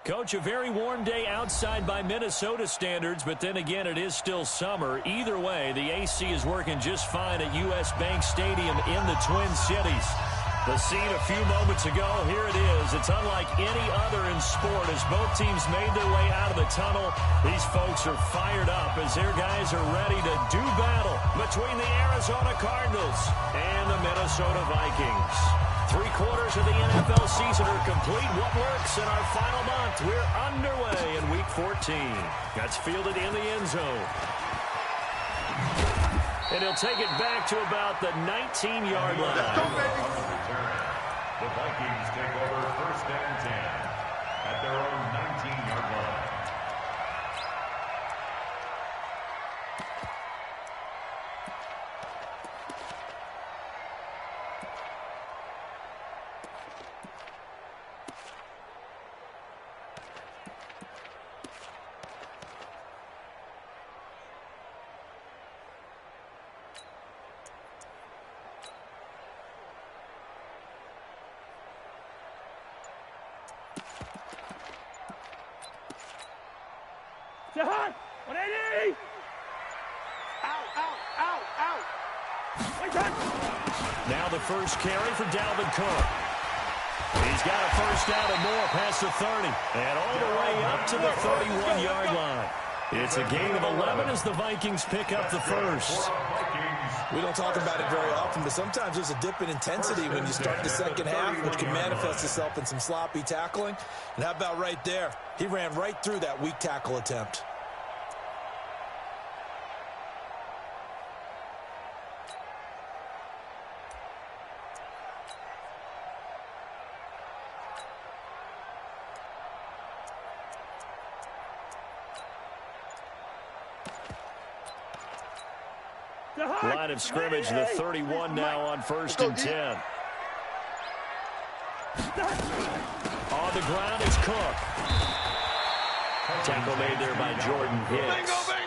Coach, a very warm day outside by Minnesota standards, but then again, it is still summer. Either way, the AC is working just fine at U.S. Bank Stadium in the Twin Cities. The scene a few moments ago, here it is. It's unlike any other in sport as both teams made their way out of the tunnel. These folks are fired up as their guys are ready to do battle between the Arizona Cardinals and the Minnesota Vikings. 3/4 of the NFL season are complete. What works in our final month? We're underway in Week 14. That's fielded in the end zone. And he'll take it back to about the 19-yard line. The Vikings take over 1st and 10 at their own 19-yard line. Hot! 180! Out, out, out, out! Now the first carry for Dalvin Cook. He's got a first down and more past the 30. And all the way up to the 31-yard line. It's a gain of 11 as the Vikings pick up the first. We don't talk about it very often, but sometimes there's a dip in intensity when you start the second half, which can manifest itself in some sloppy tackling. And how about right there? He ran right through that weak tackle attempt. Line of scrimmage, the 31 now on 1st and 10. On the ground is Cook. Tackle made there by Jordan Hicks. A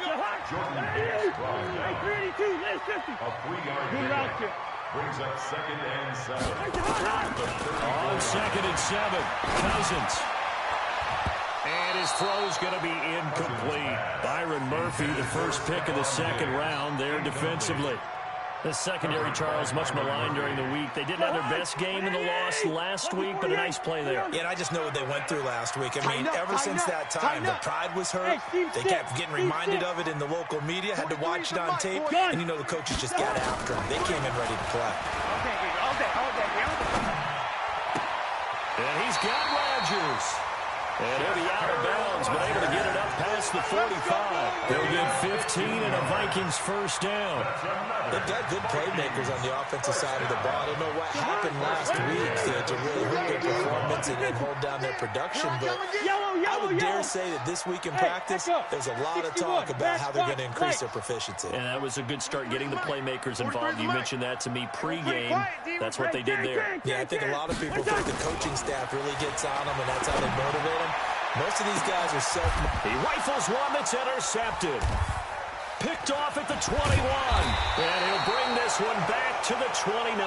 3-yard gain brings up 2nd and 7. On 2nd and 7, Cousins. And his throw's going to be incomplete. Byron Murphy, the first pick of the 2nd round there defensively. The secondary, Charles, much maligned during the week. They didn't have their best game in the loss last week, but a nice play there. Yeah, and I just know what they went through last week. I mean, ever since that time, the pride was hurt. They kept getting reminded of it in the local media, had to watch it on tape, and you know the coaches just got after them. They came in ready to play. And he's got Rodgers. And he'll be out of bounds, but able to get it up past the 45. They'll get 15 and a Vikings first down. They've got good playmakers on the offensive side of the ball. I don't know what happened last week to really hurt their performance and hold down their production, but I would dare say that this week in practice, there's a lot of talk about how they're going to increase their proficiency. And that was a good start getting the playmakers involved. You mentioned that to me pregame. That's what they did there. Yeah, I think a lot of people think the coaching staff really gets on them, and that's how they motivate them. Most of these guys are He rifles one that's intercepted. Picked off at the 21. And he'll bring this one back to the 29.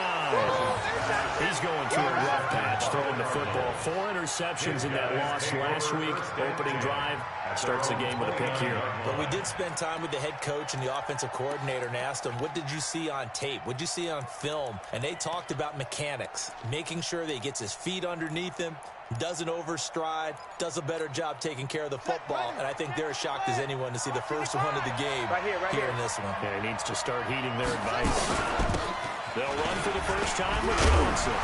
He's going through a rough patch throwing the football. 4 interceptions in that loss last week. Opening drive starts the game with a pick here. But we did spend time with the head coach and the offensive coordinator and asked them, what did you see on tape? What did you see on film? And they talked about mechanics, making sure that he gets his feet underneath him, doesn't overstride, does a better job taking care of the football. And I think they're as shocked as anyone to see the first one of the game here in this one. Yeah, he needs to start heeding their advice. They'll run for the first time with Johnson.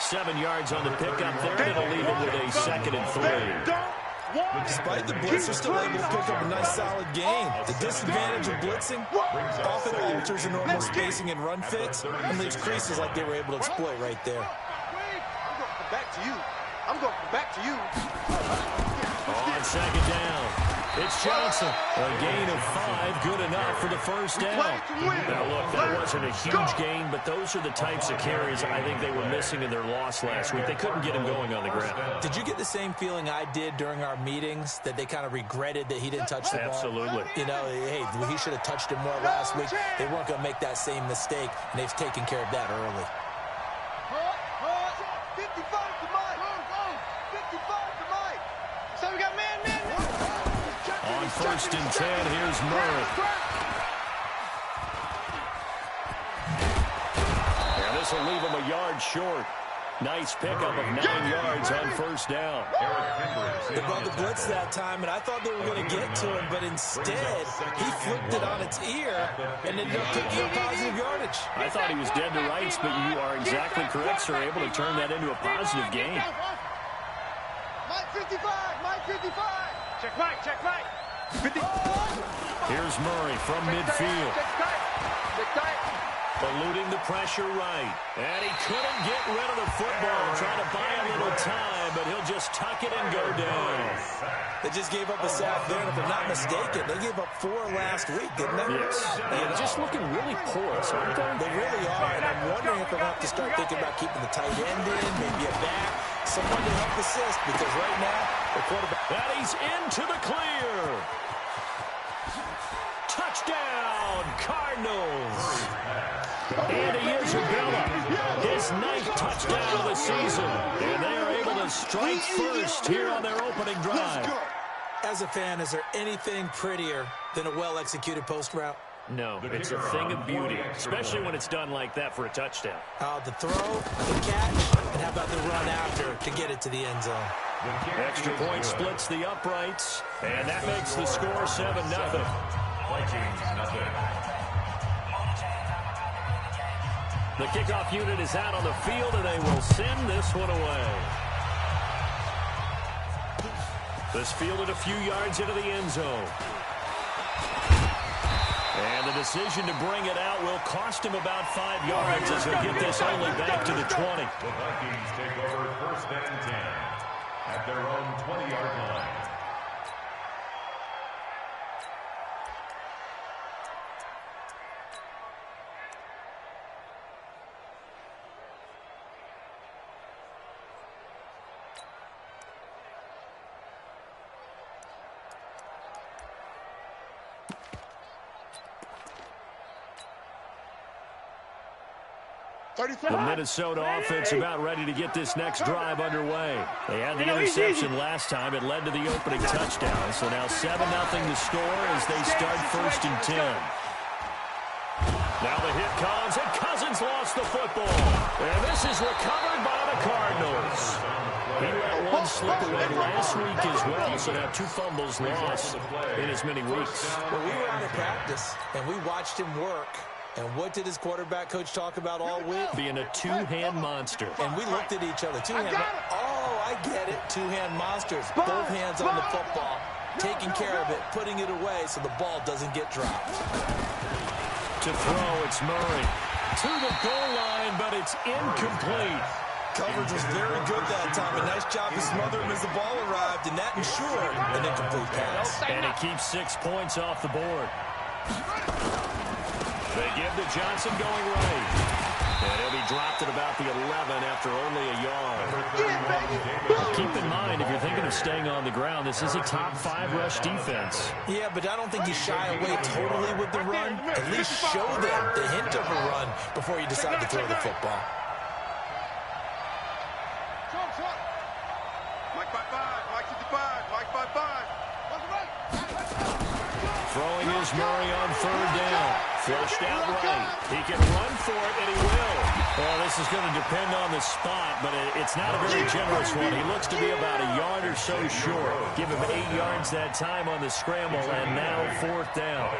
7 yards on the pickup there, and it'll leave him with a 2nd and 3. Despite the blitz, they're still able to pick up a nice solid gain. The disadvantage of blitzing often alters the normal spacing and run fits and leaves creases like they were able to exploit right there. I'm going back to you. On 2nd down, it's Johnson. A gain of 5, good enough for the first down. Now, look, that wasn't a huge gain, but those are the types of carries I think they were missing in their loss last week. They couldn't get him going on the ground. Did you get the same feeling I did during our meetings, that they kind of regretted that he didn't touch the ball? Absolutely. You know, hey, he should have touched it more last week. They weren't going to make that same mistake, and they've taken care of that early. 55 to mine. 55. on 1st and 10. Here's Murray. And this will leave him a yard short. Nice pickup of 9 yards on 1st down. They brought the blitz that time, and I thought they were going to get to him, but instead, he flipped it on its ear and ended up picking up positive yardage. I thought he was dead to rights, but you are exactly correct, sir. Able to turn that into a positive gain. Mike 55, Mike 55. Check Mike, check Mike. 50. Here's Murray from midfield. Check tight, check tight. Eluding the pressure right. And he couldn't get rid of the football. Trying to buy a little time, but he'll just tuck it and go down. They just gave up a sack there, and if I'm not mistaken, they gave up 4 last week, didn't they? Yes. And just looking really porous, aren't they? They really are, and I'm wondering if they're going to have to start thinking about keeping the tight end in, maybe a back, someone to help assist, because right now, the quarterback... And he's into the clear. Touchdown, Cardinals. Andy Isabella, his 9th touchdown of the season. And they are able to strike first here on their opening drive. As a fan, is there anything prettier than a well-executed post route? No, it's a thing of beauty, especially when it's done like that for a touchdown. The throw, the catch, and how about the run after to get it to the end zone? Extra point splits the uprights, and that makes the score 7-0. Vikings, nothing. The kickoff unit is out on the field, and they will send this one away. This fielded a few yards into the end zone. And the decision to bring it out will cost him about 5 yards as he'll get this only back to the 20. The Vikings take over 1st and 10 at their own 20-yard line. The Minnesota offense about ready to get this next drive underway. They had the interception last time. It led to the opening touchdown. So now 7-0 the score as they start 1st and 10. Now the hit comes, and Cousins lost the football. And this is recovered by the Cardinals. He let one slip away last week as well, so now 2 fumbles lost in as many weeks. Well, we were out of practice, and we watched him work. And what did his quarterback coach talk about all week? Being a 2-hand monster. And we looked at each other. 2-hand. Oh, I get it. 2-hand monsters. Both hands on the football, taking care of it, putting it away so the ball doesn't get dropped. To throw, it's Murray. To the goal line, but it's incomplete. Coverage was very good that time. A nice job to smother him as the ball arrived, and that ensured an incomplete pass. And it keeps 6 points off the board. They give to Johnson going right. And he'll be dropped at about the 11 after only a yard. Keep in mind, if you're thinking of staying on the ground, this is a top 5 rush defense. Yeah, but I don't think you shy away totally with the run. At least show them the hint of a run before you decide to throw the football. Mike 55, Mike 55, Mike 55. Throwing is Murray on 3rd down. Flushed out right. He can run for it, and he will. Well, this is going to depend on the spot, but it's not a very generous one. He looks to be about a yard or so short. Give him 8 yards that time on the scramble, and now 4th down.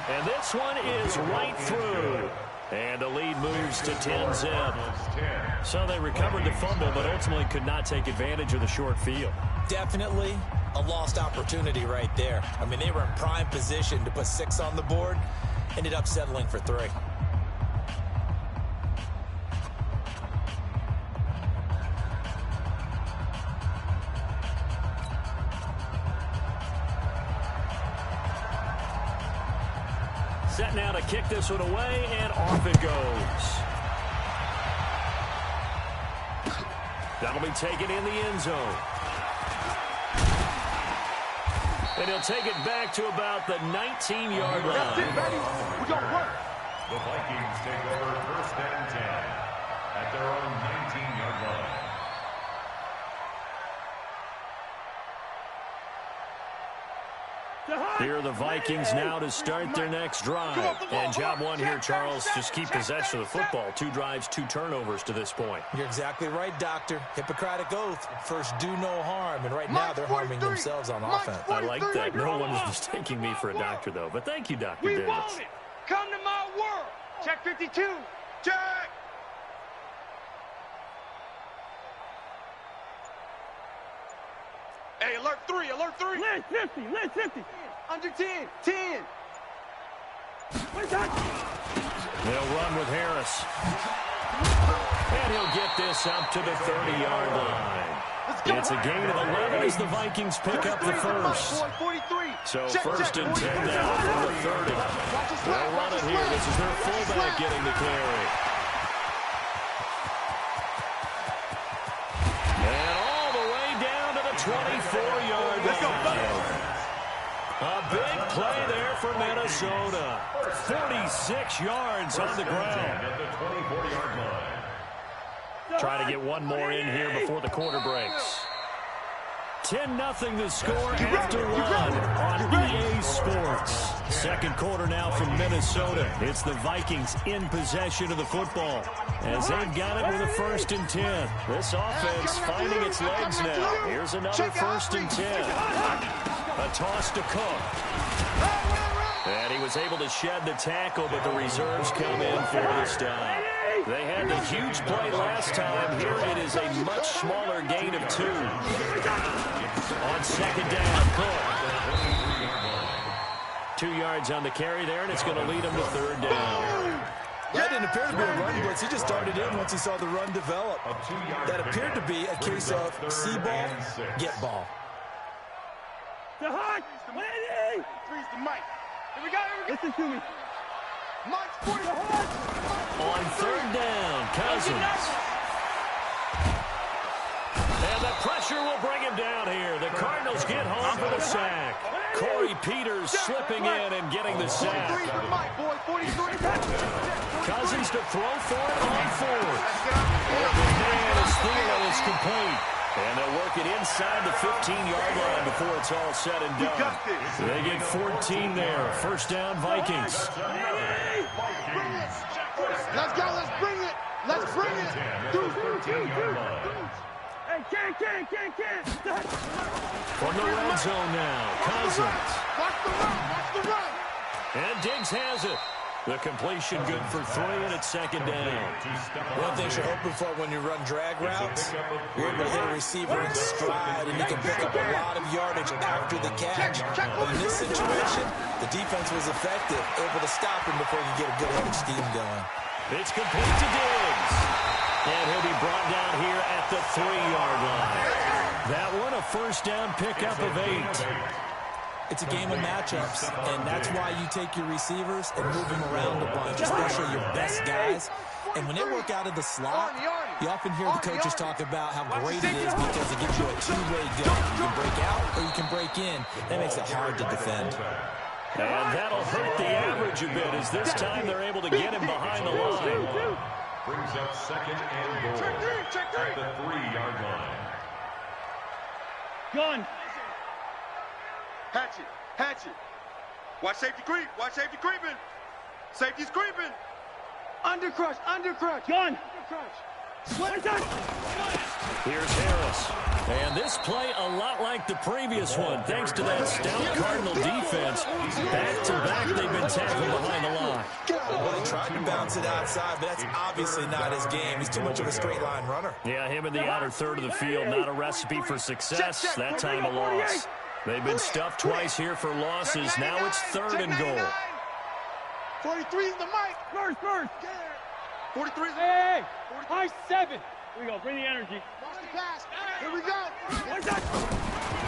And this one is right through. And the lead moves to 10-zip. So they recovered the fumble, but ultimately could not take advantage of the short field. Definitely a lost opportunity right there. I mean, they were in prime position to put 6 on the board. Ended up settling for 3. Set now to kick this one away, and off it goes. That'll be taken in the end zone. And he'll take it back to about the 19-yard line. That's it, baby. We got work. The Vikings take over 1st and 10 at their own 19-yard line. Here are the Vikings now to start their next drive. And job one here, Charles, just keep possession of the football. 2 drives, 2 turnovers to this point. You're exactly right, Doctor. Hippocratic oath. First, do no harm. And right now, they're harming themselves on offense. I like that. No one is mistaking me for a doctor, though. But thank you, Dr. Davis. Come to my world. Check 52. Check. Hey, alert 3, alert 3. List 50, list 50. Under 10, 10. What's that? They'll run with Harris. And he'll get this up to the 30-yard line. It's a gain of 11 as the Vikings pick up the first. So first and 10 now from the 30. They'll run it here. This is their fullback getting the carry. And all the way down to the 24-yard line. A big play there for Minnesota. 46 yards on the ground. Try to get one more in here before the quarter breaks. 10-0 the score after one on EA Sports. Second quarter now from Minnesota. It's the Vikings in possession of the football as they've got it with a 1st and 10. This offense finding its legs now. Here's another 1st and 10. A toss to Cook. And he was able to shed the tackle, but the reserves come in for the stop. They had the huge play last time. Here it is a much smaller gain of 2. On second down, Cook. 2 yards on the carry there, and it's going to lead him to 3rd down. That didn't appear to be a run blitz. He just started in once he saw the run develop. That appeared to be a case of see ball, get ball. The hot! Lady! Freeze the mic. Here we go, Listen to me. Mike's 40. On 3rd down, Cousins. And the pressure will bring him down here. The Cardinals get home for the sack. Corey Peters slipping in and getting the sack. Cousins to throw for it on 4th. And the man is Thielen is complete. And they'll work it inside the 15-yard line before it's all said and done. They get 14 there. 1st down, Vikings. Let's go, let's bring it. Let's bring it. Hey, can't. From the red zone now, Cousins. Watch the run. And Diggs has it. The completion good for 3, and it's 2nd down. One thing you're hoping for when you run drag routes, you're able to hit a receiver in stride, and you can pick up a lot of yardage after the catch. But in this situation, the defense was effective, able to stop him before you get a good-headed scheme going. It's complete to Diggs. And he'll be brought down here at the 3-yard line. That one a 1st down pickup of 8. It's a game of matchups, and that's why you take your receivers and move them around a bunch, especially your best guys. And when they work out of the slot, you often hear the coaches talk about how great it is because it gives you a 2-way go. You can break out or you can break in. That makes it hard to defend. And that'll hurt the average a bit as this time they're able to get him behind the line. Brings up 2nd and goal at the 3-yard line. Gun. Hatchet. Watch safety creep. Safety's creeping. Undercrush. Gun. What's that? Here's Harris. And this play a lot like the previous one, thanks to that stout Cardinal defense. Back-to-back, they've been tackled behind the line. Well, he tried to bounce it outside, but that's obviously not his game. He's too much of a straight-line runner. Yeah, him in the outer third of the field, not a recipe for success. That time a loss. They've been stuffed twice here for losses. Now it's 3rd and goal. 43 is the mic. First. 43 is the Hey, high 7. Here we go. Bring the energy. Watch the pass. Here we go. What's that?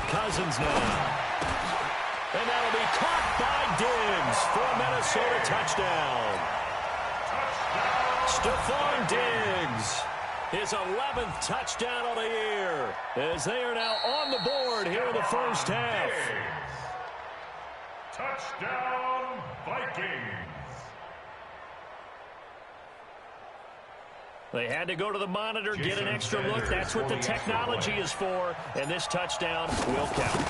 Cousins now. And that'll be caught by Diggs for a Minnesota touchdown. Stephon Diggs. His 11th touchdown of the year as they are now on the board here in the 1st half. Touchdown, Vikings. They had to go to the monitor, get an extra look. That's what the technology is for, and this touchdown will count.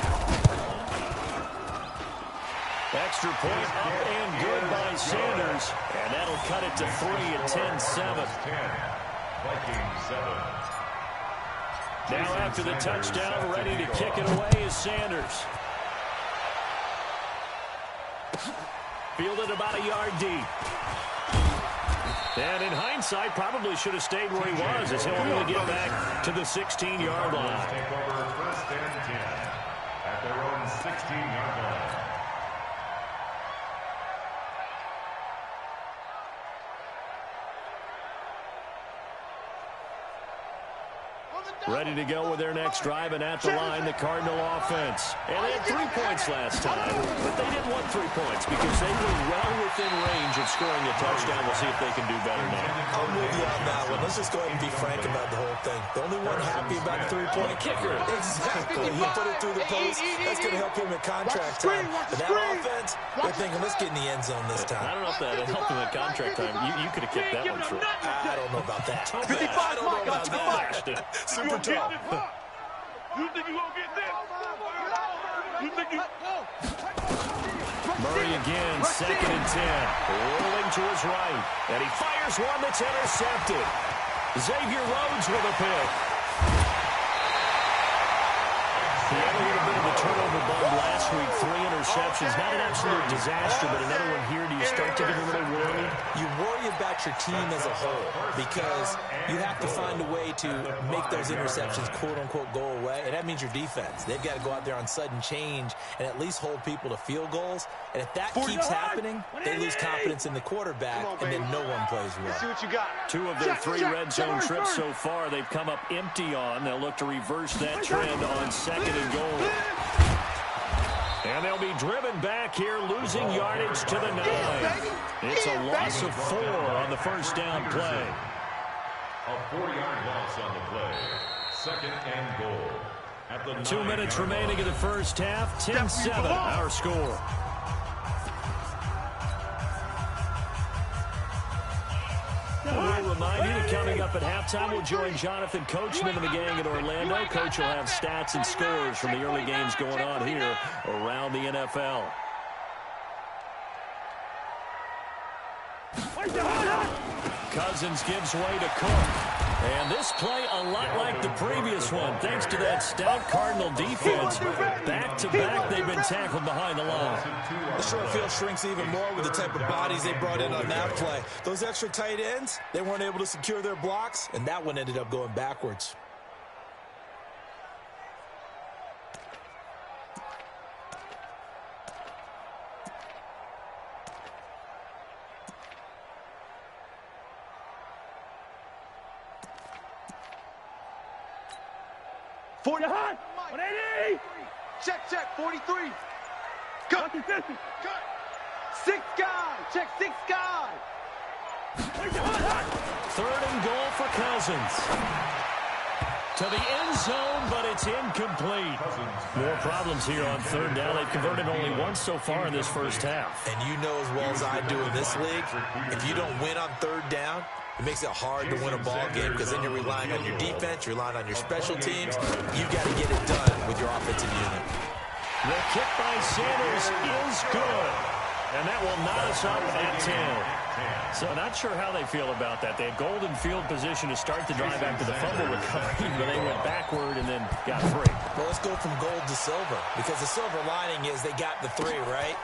Extra point up and good by Sanders. And that'll cut it to 3 at 10-7. Vikings 7. Now after the touchdown, ready to kick it away is Sanders. Fielded about a yard deep. And in hindsight, probably should have stayed where he was, as he'll only get back to the 16-yard line. Take over first and 10 at their own 16-yard line. Ready to go with their next drive, and at the line, the Cardinal offense. And they had 3 points last time, but they didn't want 3 points because they were well within range of scoring a touchdown. We'll see if they can do better now. I'm with you on that one. Let's just go ahead and be frank about the whole thing. The only one happy about the 3-point kicker. Exactly. He put it through the post. That's going to help him in contract time. But that offense, they're thinking, let's get in the end zone this time. I don't know if that helped him in contract time. You could have kicked that one through. I don't know about that. I don't know about that. Super tough. You think you're going to get this? You think you... Murray again, 2nd and 10. Rolling to his right. And he fires one that's intercepted. Xavier Rhodes with a pick. He had a little bit of a turnover bug last week. 3 interceptions. Not an absolute disaster, but another one here. Do you start to get a little worried? You worry about your team as a whole because you have to find a way to make those interceptions, quote-unquote, go away, and that means your defense. They've got to go out there on sudden change and at least hold people to field goals, and if that keeps happening, they lose confidence in the quarterback, and then no one plays well. See what you got. 2 of their 3 red zone trips so far they've come up empty on. They'll look to reverse that trend on 2nd and goal. And they'll be driven back here, losing yardage to the 9. It's a loss of 4 on the first down play. A 4-yard loss on the play. 2nd and goal. At the 2 minutes remaining in the first half. 10-7, our score. We'll remind you that coming up at halftime, we'll join Jonathan Coachman and the gang in Orlando. Coach will have stats and scores from the early games going on here around the NFL. Cousins gives way to Cook. And this play a lot like the previous one, thanks to that stout Cardinal defense. Back-to-back, they've been tackled behind the line. The short field shrinks even more with the type of bodies they brought in on that play. Those extra tight ends, they weren't able to secure their blocks, and that one ended up going backwards. Check, 43. Cut. 6 guy. Check 6 guy. 3rd and goal for Cousins. To the end zone, but it's incomplete. More problems here on 3rd down. They've converted only once so far in this first half. And you know as well as I do in this league, if you don't win on 3rd down, it makes it hard to win a ball game because then you're relying on your defense, you're relying on your special teams. You've got to get it done with your offensive unit. The kick by Sanders is good. And that will knot us up at 10. So not sure how they feel about that. They had golden field position to start the drive after the fumble recovery, but they went backward and then got 3. Well, let's go from gold to silver because the silver lining is they got the 3, right?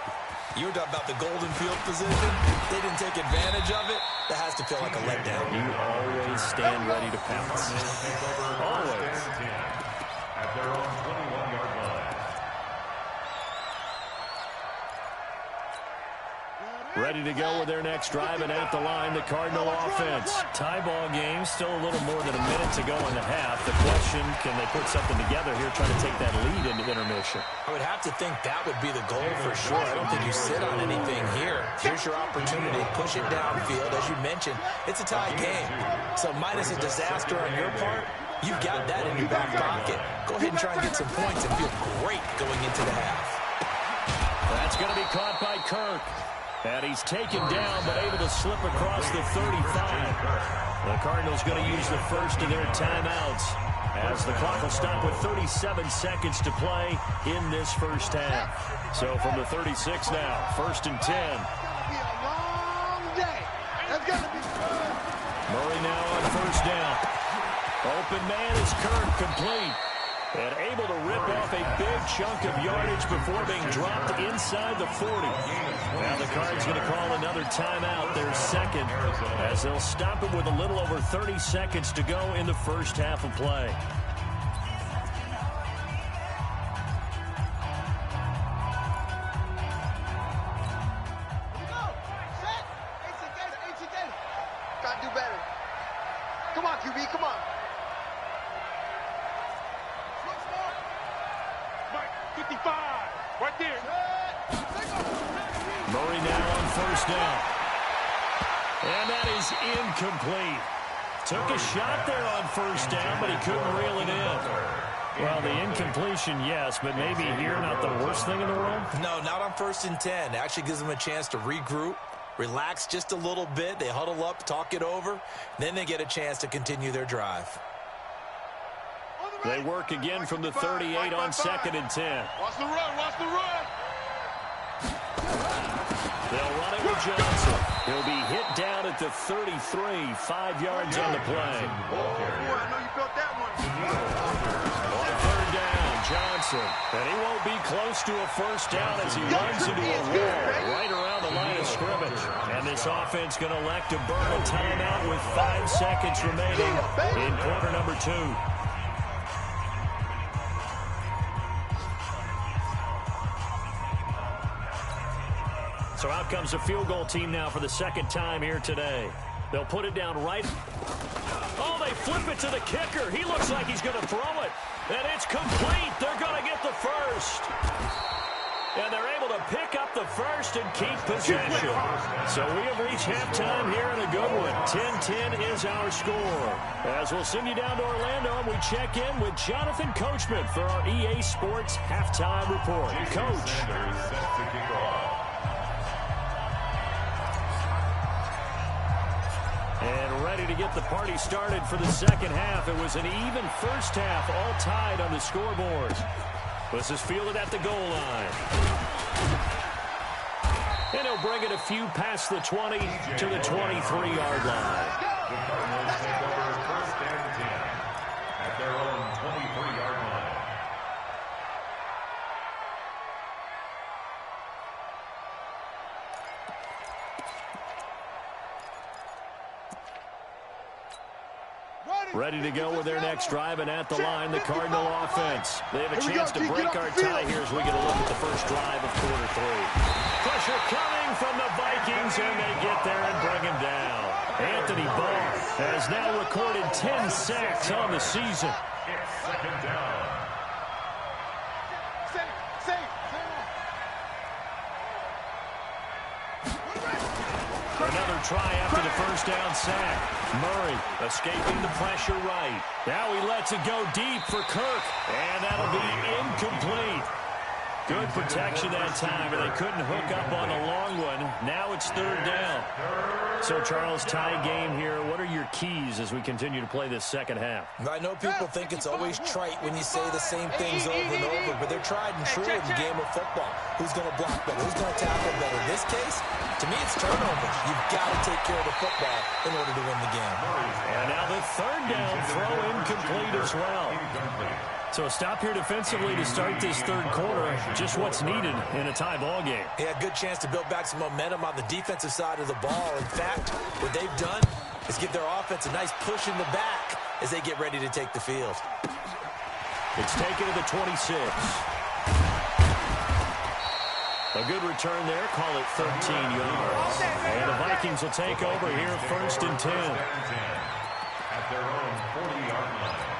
You were talking about the golden field position. They didn't take advantage of it. That has to feel like a letdown. You always stand ready to pounce. Always. At their own 21-yard line. Ready to go with their next drive, and at the line, the Cardinal offense. Tie ball game, still a little more than a minute to go in the half. The question, can they put something together here, trying to take that lead into intermission? I would have to think that would be the goal for sure. I don't think you sit on anything here. Here's your opportunity. Push it downfield. As you mentioned, it's a tie game. So minus a disaster on your part, you've got that in your back pocket. Go ahead and try and get some points and feel great going into the half. That's going to be caught by Kirk. And he's taken down, but able to slip across the 35. The Cardinals going to use the first of their timeouts. as the clock will stop with 37 seconds to play in this first half. So from the 36 now, 1st and 10. It's going to be a long day. It's going to be good. Murray now on 1st down. Open man is Kirk, complete. And able to rip off a big chunk of yardage before being dropped inside the 40. Now the Cards going to call another timeout, their second, as they'll stop it with a little over 30 seconds to go in the first half of play. Got to do better. Come on, QB, come on. 55, right there. Murray now on 1st down. And that is incomplete. Took a shot there on 1st down, but he couldn't reel it in. Well, the incompletion, yes, but maybe here not the worst thing in the world? No, not on 1st and 10. Actually gives them a chance to regroup, relax just a little bit. They huddle up, talk it over. Then they get a chance to continue their drive. They work again from the 38 on 2nd and 10. Watch the run, watch the run. They'll run it with Johnson. He'll be hit down at the 33, 5 yards on the play. I know you felt that one. On 3rd down, Johnson. And he won't be close to a 1st down as he runs into a wall right around the line of scrimmage. And this offense going to elect to burn a timeout with 5 seconds remaining in quarter number 2. So out comes the field goal team now for the second time here today. They'll put it down right. Oh, they flip it to the kicker. He looks like he's going to throw it. And it's complete. They're going to get the first. And they're able to pick up the first and keep possession. So we have reached halftime here in a good one. 10-10 is our score. As we'll send you down to Orlando, and we check in with Jonathan Coachman for our EA Sports Halftime Report. Coach. And ready to get the party started for the second half. It was an even first half, all tied on the scoreboard. This is fielded at the goal line. And he'll bring it a few past the 20 to the 23-yard line. The Cardinals take over 1st and 10 at their own 23-yard line. Ready to go with their next drive, and at the line, the Cardinal offense. They have a chance to break our tie here as we get a look at the first drive of quarter 3. Pressure coming from the Vikings, and they get there and bring him down. Anthony Barr has now recorded 10 sacks on the season. It's 2nd down. Another try after the first down sack. Murray escaping the pressure right. Now he lets it go deep for Kirk, and that'll be incomplete. Good protection that time, but they couldn't hook up on the long one. Now it's 3rd down. So, Charles, tie game here. What are your keys as we continue to play this second half? I know people think it's always trite when you say the same things over and over, but they're tried and true in the game of football. Who's going to block better? Who's going to tackle better? In this case, to me, it's turnovers. You've got to take care of the football in order to win the game. And now the 3rd down throw incomplete as well. So a stop here defensively to start this 3rd quarter. Just what's needed in a tie ball game. Yeah, good chance to build back some momentum on the defensive side of the ball. In fact, what they've done is give their offense a nice push in the back as they get ready to take the field. It's taken to the 26. A good return there. Call it 13 yards. And the Vikings will take over here 1st and 10. At their own 40-yard line.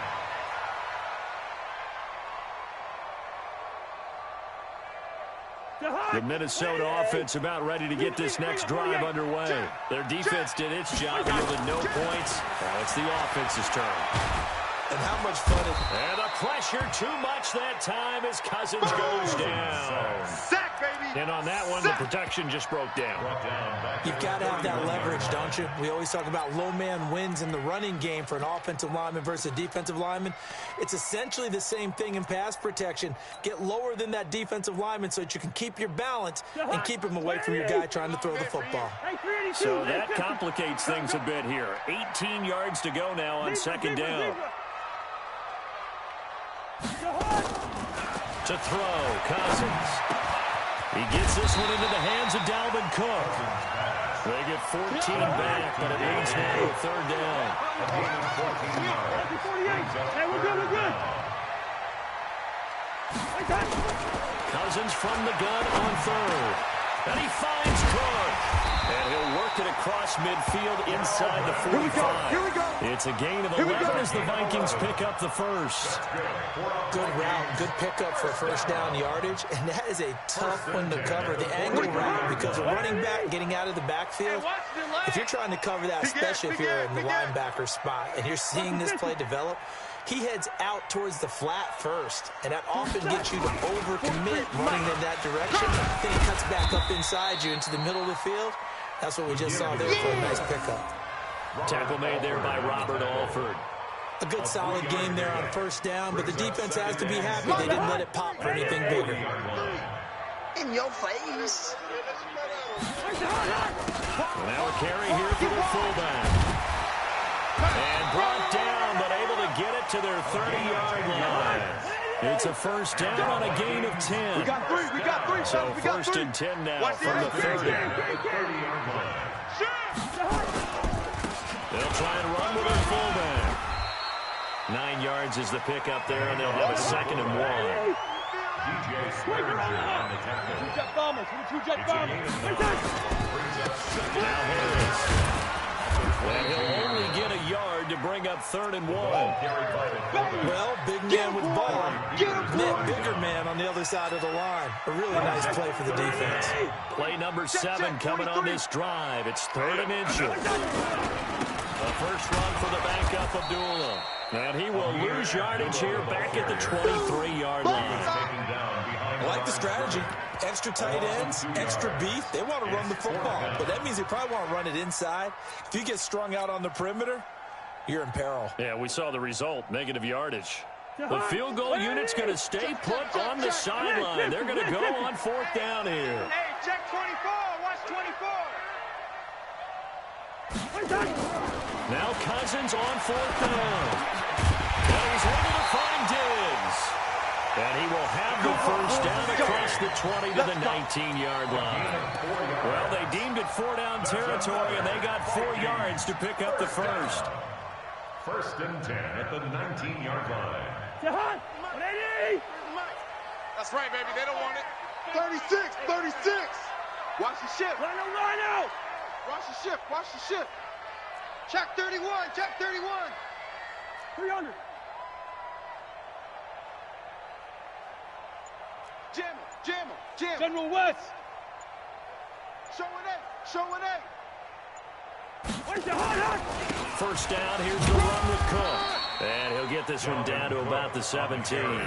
The Minnesota offense about ready to get this next drive underway. Their defense did its job, yielded no points. Now it's the offense's turn. And how much fun it... And the pressure too much that time as Cousins goes down. Sack, baby. And on that one, the protection just broke down. You've got to have that leverage, don't you? We always talk about low man wins in the running game for an offensive lineman versus a defensive lineman. It's essentially the same thing in pass protection. Get lower than that defensive lineman so that you can keep your balance and keep him away from your guy trying to throw the football. So that complicates things a bit here. 18 yards to go now on second down. To throw, Cousins. He gets this one into the hands of Dalvin Cook. They get 14 back, but it leads now to third down. Hey, we're good, we're good. Cousins from the gun on third. And he finds Cook. And he'll work it across midfield inside the 45. Here we go. It's a gain of 11 as the Vikings pick up the first. Good route, good pickup for first down yardage, and that is a tough one to cover. The angle route, because a running back getting out of the backfield, if you're trying to cover that, especially if you're in the linebacker spot, and you're seeing this play develop, he heads out towards the flat first, and that often gets you to overcommit running in that direction. Then he cuts back up inside you into the middle of the field. That's what we just saw there for a nice pickup. Tackle made there by Robert Alford. A good solid game there on first down, but the defense has to be happy they didn't let it pop for anything bigger. In your face. Now a carry here for the fullback. And brought down, but able to get it to their 30-yard line. It's a first down on a gain of 10. We got three. So first and 10 now from the 30. They'll try and run with their fullback. 9 yards is the pickup there, and they'll have a second and 1. Two-jet bombers. Now Harris. And he'll only get a yard to bring up third and 1. Well, big man with ball. Net bigger man on the other side of the line. A really nice play for the defense. Play number 7 coming on this drive. It's third and inches. The first run for the backup, Abdullah. And he will lose yardage here back at the 23-yard line. I like the strategy. Extra tight ends, extra beef. They want to run the football, but that means they probably want to run it inside. If you get strung out on the perimeter, you're in peril. Yeah, we saw the result, negative yardage. The field goal unit's going to stay put on the sideline. They're going to go on fourth down here. Hey, check 24. Watch 24. Now Cousins on fourth down. And he's able to find Diggs. And he will have the first down across the 20 to the 19-yard line. Well, they deemed it 4-down territory, and they got 4 yards to pick up the first. First and 10 at the 19-yard line. That's right, baby. They don't want it. 36. Watch the ship. Line out. Watch the ship. Check 31. 300. Jam him. General West. Showing A. Where's the hot? First down, here's the run with Cook. And he'll get this one down to about the 17.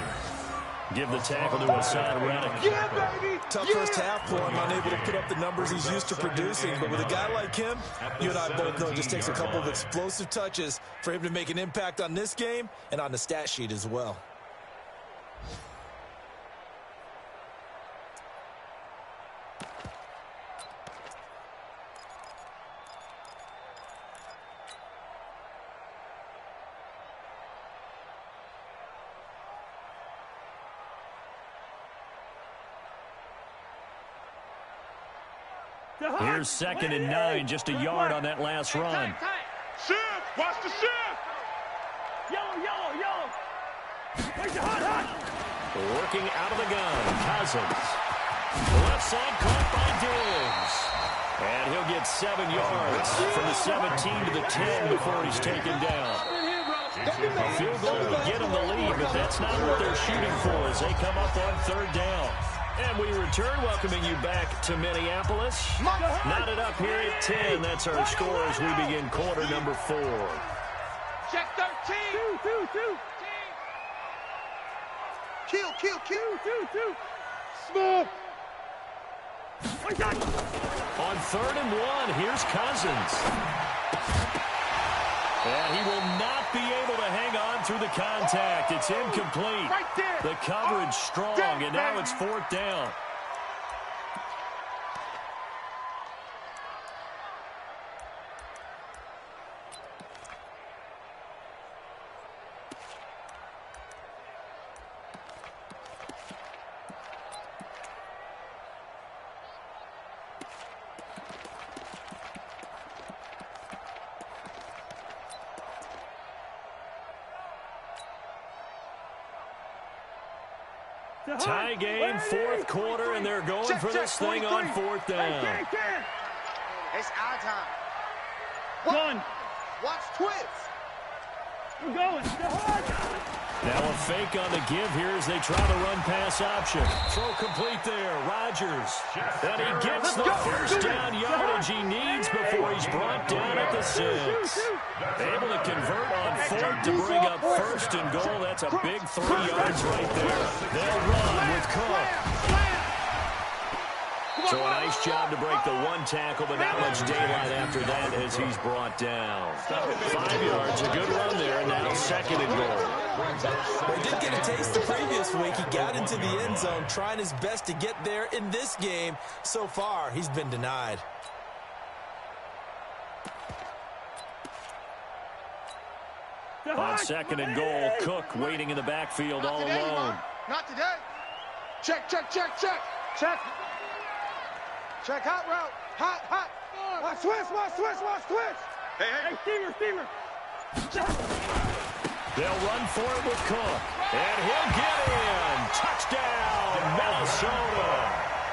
Give the tackle to Hassan Reddick. Yeah, baby. Tough first half for him, unable to put up the numbers he's used to producing. But with a guy like him, you and I both know it just takes a couple of explosive touches for him to make an impact on this game and on the stat sheet as well. Here's second and 9, just a yard on that last run. Shift. Watch the shift. Yellow. Where's the hot? Working out of the gun, Cousins. Left side caught by Diggs. And he'll get 7 yards from the 17 to the 10 before he's taken down. A field goal would get him the lead, but that's not what they're shooting for as they come up on third down. And we return, welcoming you back to Minneapolis. Knotted up here at 10. That's our score as we begin quarter number 4. Check 13. Kill. Small. On 3rd and 1, here's Cousins. And he will not be able to hang on through the contact. It's incomplete. Right there. The coverage strong, and now it's 4th down. Tie game, 4th quarter, and they're going for this thing on 4th down. It's our time. One. Watch twins. We're going. Now a fake on the give here as they try the run-pass option. Throw complete there, Rodgers. And he gets the first down yardage he needs before he's brought down at the 6. Able to convert on 4th to bring up 1st and goal. That's a big 3 yards right there. They'll run with Cook. So a nice job to break the 1 tackle, but not much daylight after that as he's brought down. 5 yards, a good run there, and now 2nd and goal. Well, he did get a taste the previous week. He got into the end zone trying his best to get there in this game. So far, he's been denied. On 2nd and goal, Cook waiting in the backfield all alone. Not today. Check. Check hot route. Hot. Watch twist. Hey. Steamer. They'll run for it with Cook. And he'll get in. Touchdown, Minnesota.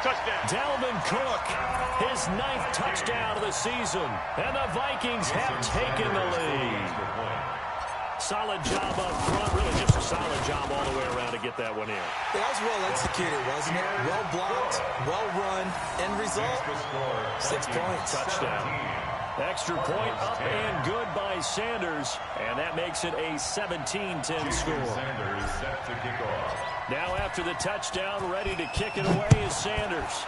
Touchdown. Dalvin Cook, his 9th touchdown of the season. And the Vikings have taken the lead. Solid job up front. Really just a solid job all the way around to get that one in. That was well executed, wasn't it? Well blocked, well run. End result, 6 points. Touchdown. Extra point up and good by Sanders. And that makes it a 17-10 score. Sanders set to kick off. Now after the touchdown, ready to kick it away is Sanders.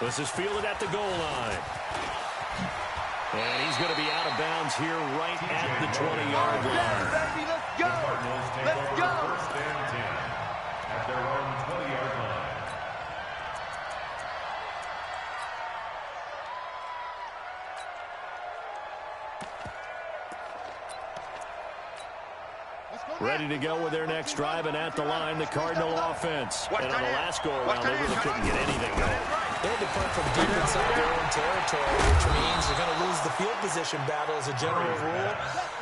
This is fielded at the goal line. And he's going to be out of bounds here right at the 20-yard line. Baby, let's go. Cardinals take over 1st and 10 at their own 20-yard line. Ready to go with their next drive, and at the line, the Cardinal offense. And on the last go-around, they really couldn't get anything going. They had to punt from deep inside their own territory, which means they're going to lose the field position battle as a general rule.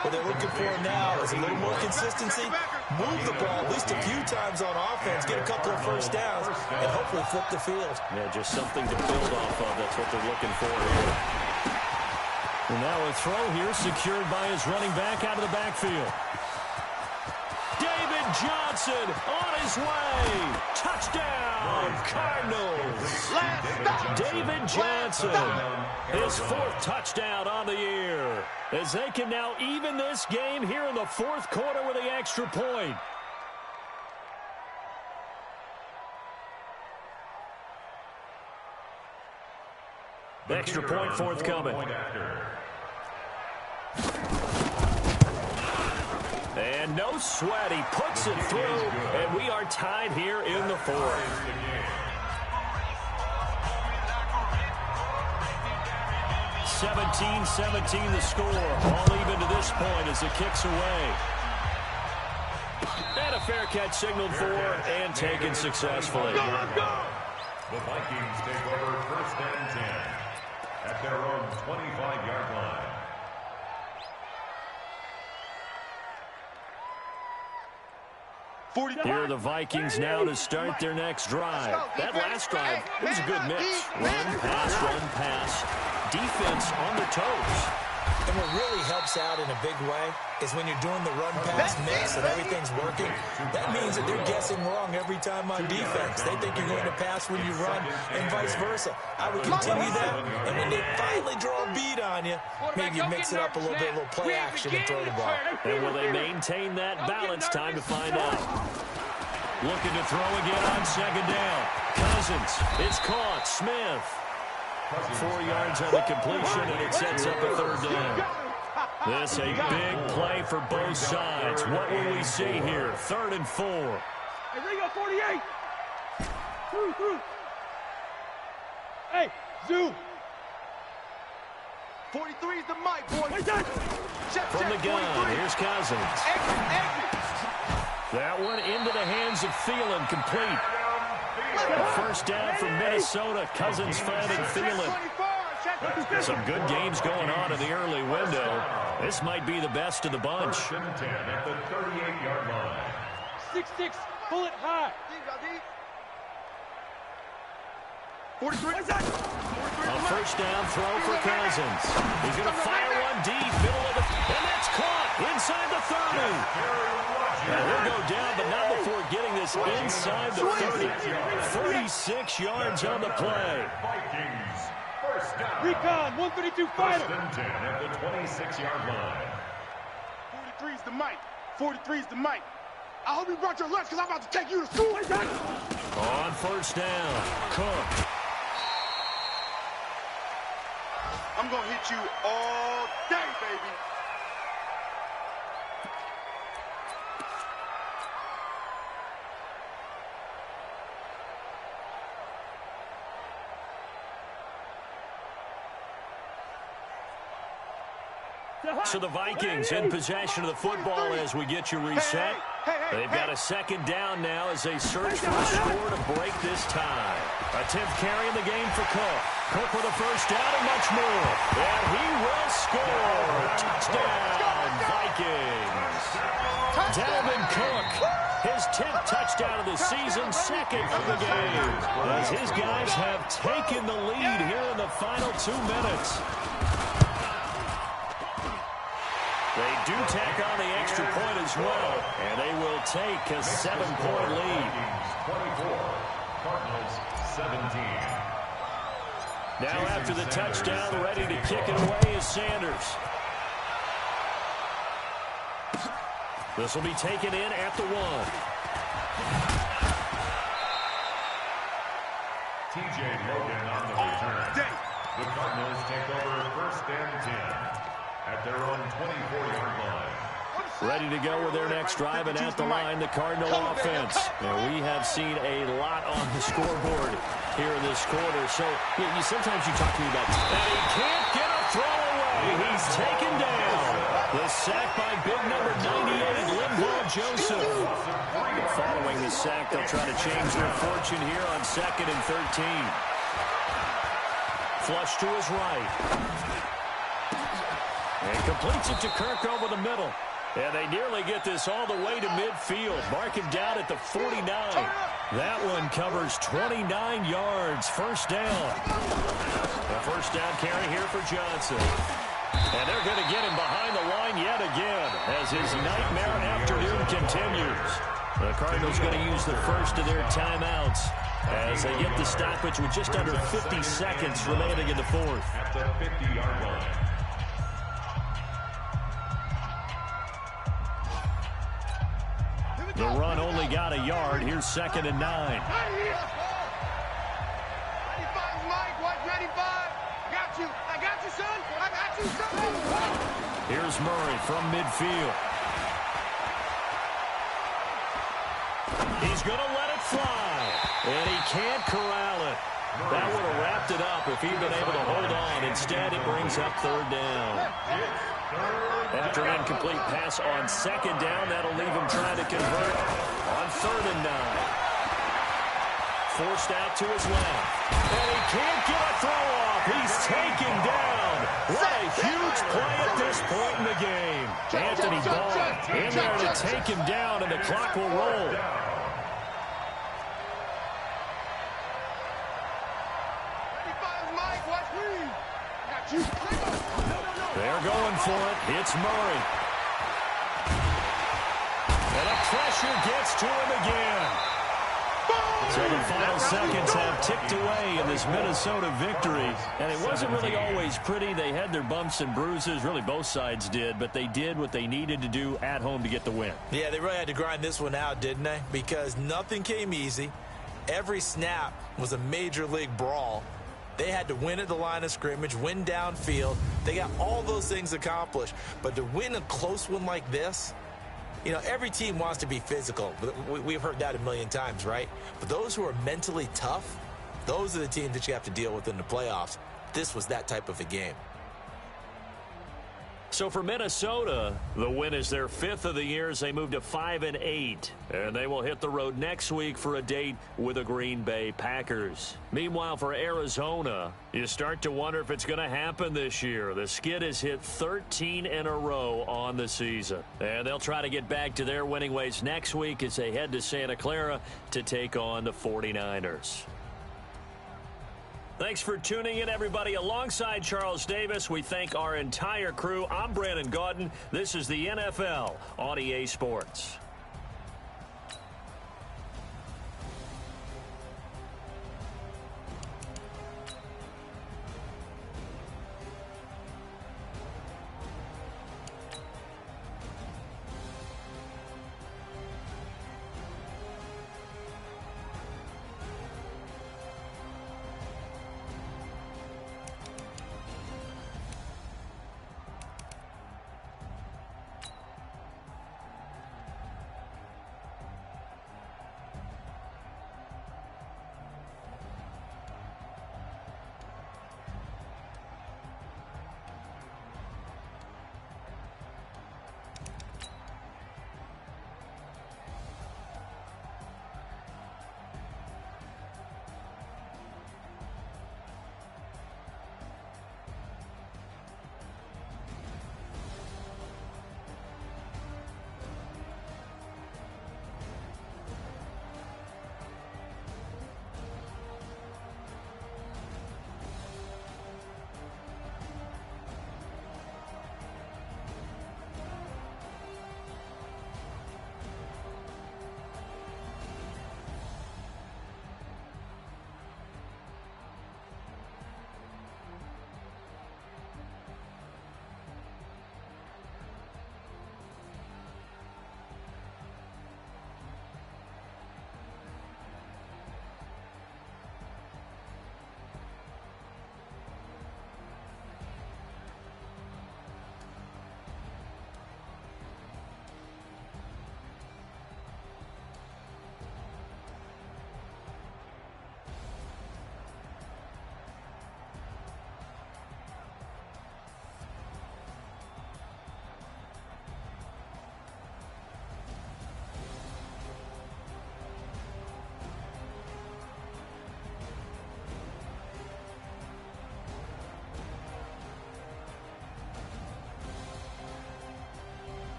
What they're looking for now is a little more consistency, move the ball at least a few times on offense, get a couple of first downs, and hopefully flip the field. Yeah, just something to build off of. That's what they're looking for here. And now a throw here secured by his running back out of the backfield. David Johnson on his way. Touchdown, Cardinals. David Johnson, his 4th touchdown on the year. As they can now even this game here in the 4th quarter with the extra point. Extra point forthcoming. And no sweat, he puts it through, and we are tied here in the 4th. (17-17) the score. All even to this point as it kicks away. And a fair catch signaled for and taken successfully. The Vikings take over 1st and 10 at their own 25-yard line. Here are the Vikings now to start their next drive. That last drive, it was a good mix. Run, pass, run, pass. Defense on their toes. And what really helps out in a big way is when you're doing the run-pass mix and everything's working, that means that they're guessing wrong every time on defense. They think you're going to pass when you run and vice versa. I would continue that, and when they finally draw a beat on you, maybe you mix it up a little bit, a little play action and throw the ball. And will they maintain that balance? Time to find out. Looking to throw again on second down. Cousins, it's caught. Smith. 4 yards on the completion, and it sets up a third down. This a big play for both sides. What will we see here? 3rd and 4. Hey, Ringo, 48. Through. Hey, zoom. 43 is the mic, boy. From the gun, here's Cousins. That one into the hands of Thielen, complete. First down from Minnesota. Cousins finding Thielen. Some good games going on in the early window. This might be the best of the bunch. 10 at the 38-yard line. 6-6, pull it high. 43. A first down throw for Cousins. He's going to fire one deep, middle of the, and that's caught inside the 30. Now he'll go down, but not before getting this inside the 30. 46 yards on the play. Vikings, first down. Recon, 132 fighter. 1st and 10 at the 26-yard line. 43 is the mic. 43 is the mic. I hope you brought your lunch because I'm about to take you to school. On first down, Cook. I'm going to hit you all day, baby. So the Vikings in possession of the football as we get you reset. They've got a second down now as they search for a score to break this tie. A 10th carry in the game for Cook. Cook with a first down and much more. And he will score. Touchdown, Vikings. Dalvin Cook, his 10th touchdown of the season, 2nd of the game. As his guys have taken the lead here in the final 2 minutes. They do tack on the extra point as well, and they will take a 7-point lead. 24, Cardinals 17. Now after the touchdown, ready to kick it away is Sanders. This will be taken in at the 1. TJ Logan on the return. The Cardinals take over 1st and 10. At their own 24-yard line. Ready to go with their next drive, and at the line, the Cardinal offense. Now, we have seen a lot on the scoreboard here in this quarter. So, sometimes you talk to me about, and he can't get a throw away. He's taken down. The sack by big number 98, Linval Joseph. Following the sack, they'll try to change their fortune here on 2nd and 13. Flush to his right. And completes it to Kirk over the middle. And they nearly get this all the way to midfield. Mark him down at the 49. That one covers 29 yards. First down. A first down carry here for Johnson. And they're going to get him behind the line yet again as his nightmare afternoon continues. The Cardinals going to use the first of their timeouts as they get the stoppage with just under 50 seconds remaining in the 4th. At the 50-yard line. The run only got a yard. Here's 2nd and 9. 95 Mike, watch 95. Got you. I got you, son. I got you, son. Here's Murray from midfield. He's going to let it fly. And he can't corral it. That would have wrapped it up if he'd been able to hold on. Instead, it brings up 3rd down. After an incomplete pass on 2nd down, that'll leave him trying to convert on 3rd and 9. Forced out to his left. And he can't get a throw off. He's taken down. What a huge play at this point in the game. Anthony Ball in there to take him down, and the clock will roll. They're going for it. It's Murray. And the pressure gets to him again. So the final seconds have ticked away in this Minnesota victory. And it wasn't really always pretty. They had their bumps and bruises. Really, both sides did. But they did what they needed to do at home to get the win. Yeah, they really had to grind this one out, didn't they? Because nothing came easy. Every snap was a major league brawl. They had to win at the line of scrimmage, win downfield. They got all those things accomplished. But to win a close one like this, you know, every team wants to be physical. We've heard that a million times, right? But those who are mentally tough, those are the teams that you have to deal with in the playoffs. This was that type of a game. So for Minnesota, the win is their 5th of the year as they move to 5-8. And they will hit the road next week for a date with the Green Bay Packers. Meanwhile, for Arizona, you start to wonder if it's going to happen this year. The skid has hit 13 in a row on the season. And they'll try to get back to their winning ways next week as they head to Santa Clara to take on the 49ers. Thanks for tuning in, everybody. Alongside Charles Davis, we thank our entire crew. I'm Brandon Gaudin. This is the NFL on EA Sports.